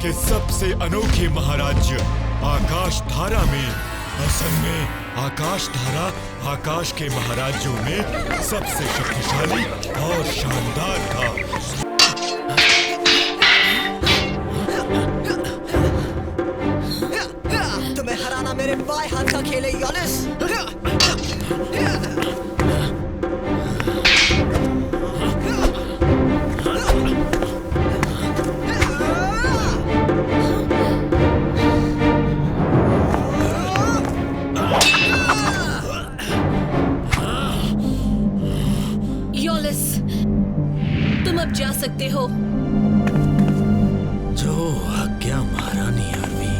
के सबसे अनोखे महाराज्य आकाश धारा में। असल में आकाश धारा आकाश के महाराज्यों में सबसे शक्तिशाली और शानदार था। तुम्हें हराना मेरे बाएं हाथ का खेल है यानिस। तुम अब जा सकते हो। जो आज्ञा महारानी आरवी।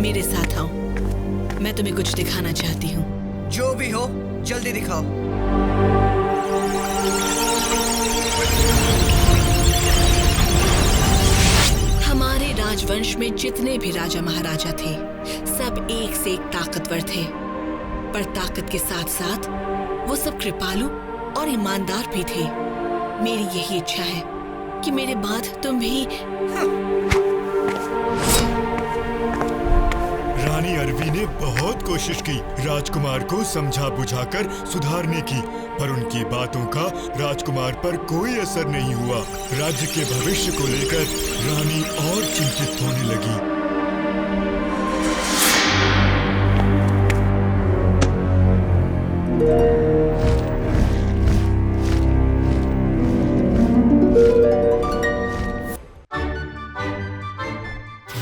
मेरे साथ आओ, मैं तुम्हें कुछ दिखाना चाहती हूँ। जो भी हो जल्दी दिखाओ। हमारे राजवंश में जितने भी राजा महाराजा थे सब एक से एक ताकतवर थे, पर ताकत के साथ साथ वो सब कृपालु और ईमानदार भी थे। मेरी यही इच्छा है कि मेरे बाद तुम भी। रानी अरवी ने बहुत कोशिश की राजकुमार को समझा बुझाकर सुधारने की, पर उनकी बातों का राजकुमार पर कोई असर नहीं हुआ। राज्य के भविष्य को लेकर रानी और चिंतित होने लगी।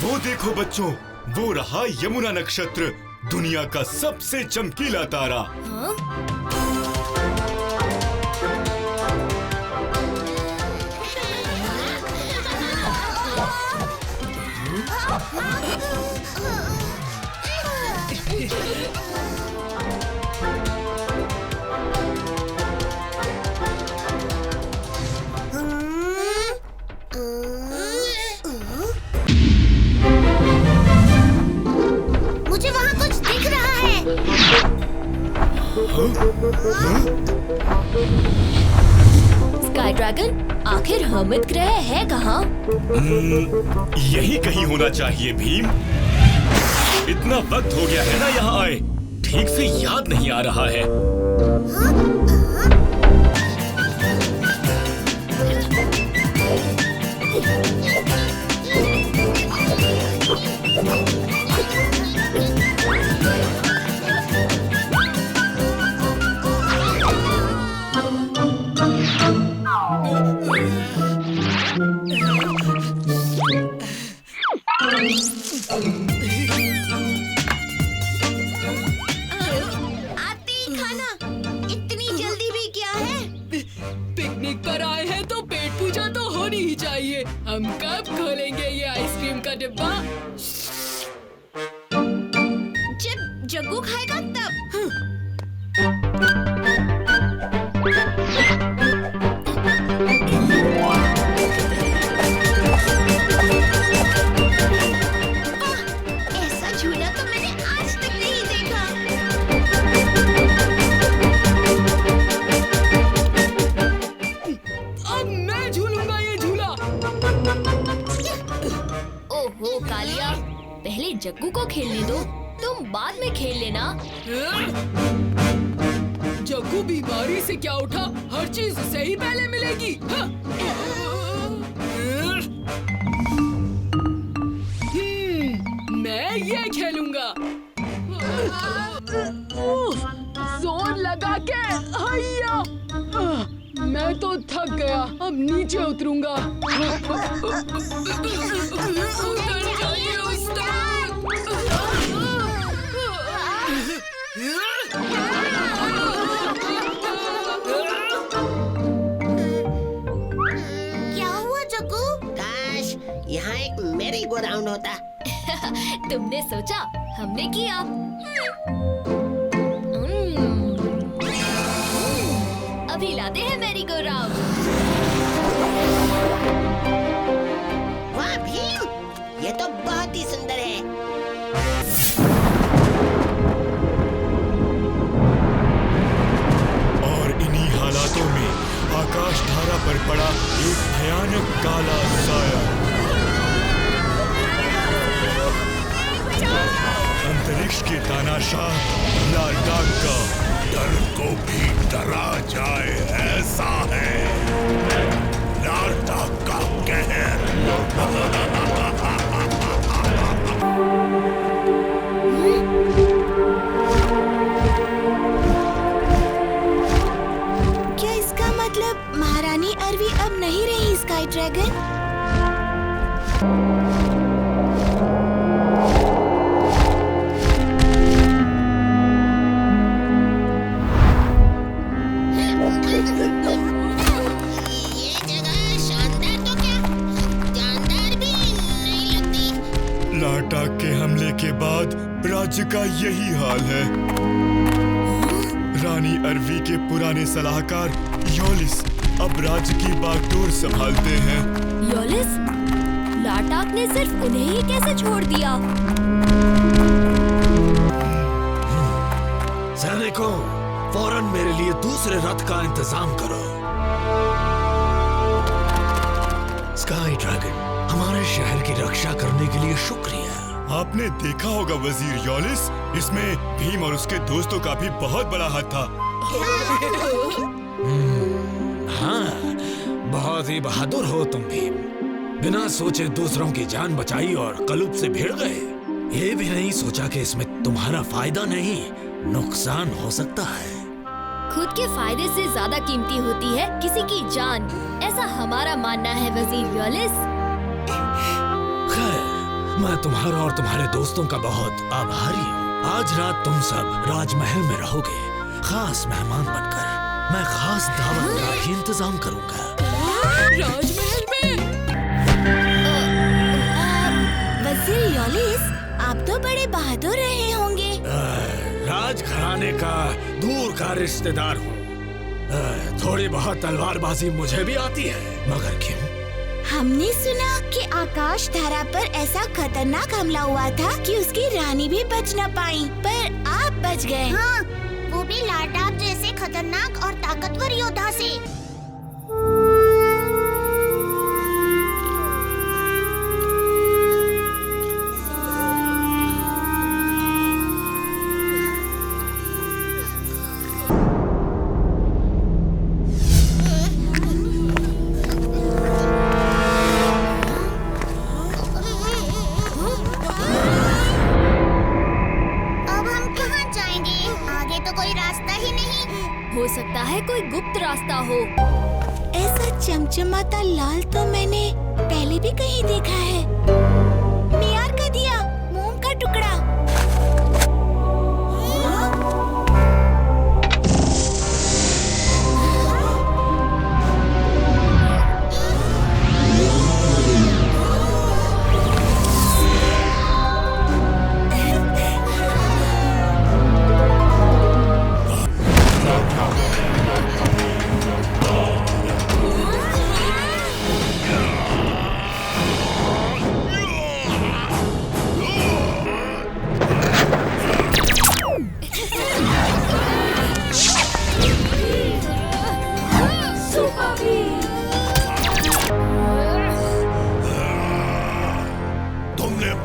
वो देखो बच्चों, वो रहा यमुना नक्षत्र, दुनिया का सबसे चमकीला तारा। हाँ? मुझे वहाँ कुछ दिख रहा है। स्काई ड्रैगन, आखिर हर्मिट ग्रह है कहाँ? यही कहीं होना चाहिए भीम। इतना वक्त हो गया है ना यहाँ आए, ठीक से याद नहीं आ रहा है। आती खाना, इतनी जल्दी भी क्या है? पिकनिक पर आए हैं तो पेट पूजा तो होनी ही चाहिए। हम कब खोलेंगे ये आइसक्रीम का डिब्बा? जब जग्गू खाएगा तब। ऐसा झूला तो मैंने आज तक नहीं देखा। अब मैं झूलूंगा ये झूला। ओहो कालिया, पहले जग्गू को खेलने दो, तुम बाद में खेल लेना। जग्गू बीमारी से क्या उठा, हर चीज उसे ही पहले मिलेगी। मैं ये खेलूंगा। जोर लगा के हैया। मैं तो थक गया, अब नीचे उतरूंगा। उतर जाइए उस्ताद। क्या हुआ जग्गू? काश यहाँ एक मेरी गो राउंड होता। तुमने सोचा, हमने किया। अभी लाते हैं मैरी गो राउंड। वाह भीम, ये तो बहुत ही सुंदर है। और इन्हीं हालातों में आकाश धारा पर पड़ा एक भयानक काल वंश के तानाशाह लार्टाक का डर को भी डरा जाए ऐसा है लार्टाक का कहर। क्या इसका मतलब महारानी अरवी अब नहीं रही स्काई ड्रैगन? लार्टाक के हमले के बाद राज्य का यही हाल है। रानी अरवी के पुराने सलाहकार योलिस अब राज्य की बागडोर संभालते हैं। योलिस? लार्टाक ने सिर्फ उन्हें ही कैसे छोड़ दिया? सैनिकों, फौरन मेरे लिए दूसरे रथ का इंतजाम करो। स्काई ड्रैगन, हमारे शहर की रक्षा करने के लिए शुक्रिया। आपने देखा होगा वजीर योलिस, इसमें भीम और उसके दोस्तों का भी बहुत बड़ा हाथ था। हाँ, बहुत ही बहादुर हो तुम भीम। बिना सोचे दूसरों की जान बचाई और कलुब से भिड़ गए। ये भी नहीं सोचा कि इसमें तुम्हारा फायदा नहीं, नुकसान हो सकता है। खुद के फायदे से ज्यादा कीमती होती है किसी की जान, ऐसा हमारा मानना है वजीर योलिस। खैर, मैं तुम्हारा और तुम्हारे दोस्तों का बहुत आभारी हूँ। आज रात तुम सब राजमहल में रहोगे, खास मेहमान बनकर। मैं खास दावत का ही इंतजाम करूँगा। राजमहल में? वजीर योलिस, आप तो बड़े बहादुर रहे होंगे। राजघराने का दूर का रिश्तेदार हूँ। थोड़ी बहुत तलवारबाजी मुझे भी आती है, मगर क्यों? हमने सुना कि आकाश धारा पर ऐसा खतरनाक हमला हुआ था कि उसकी रानी भी बच न पाई, पर आप बच गए। हाँ, वो भी लार्टाक जैसे खतरनाक और ताकतवर योद्धा से। हो सकता है कोई गुप्त रास्ता हो। ऐसा चमचमाता लाल तो मैंने पहले भी कहीं देखा है। मियार का दिया, मोम का टुकड़ा।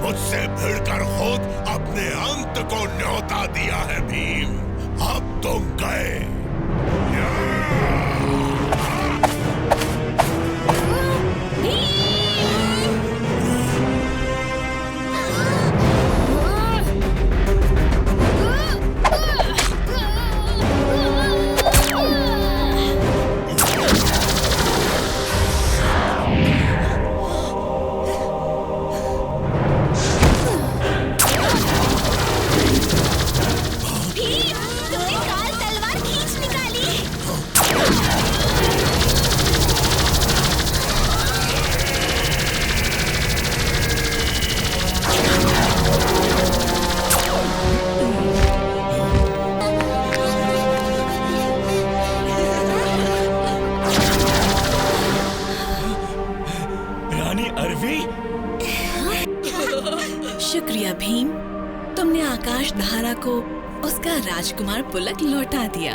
मुझसे भिड़कर खुद अपने अंत को न्योता दिया है भीम। अब तुम गए। शुक्रिया भीम, तुमने आकाश धारा को उसका राजकुमार पुलक लौटा दिया।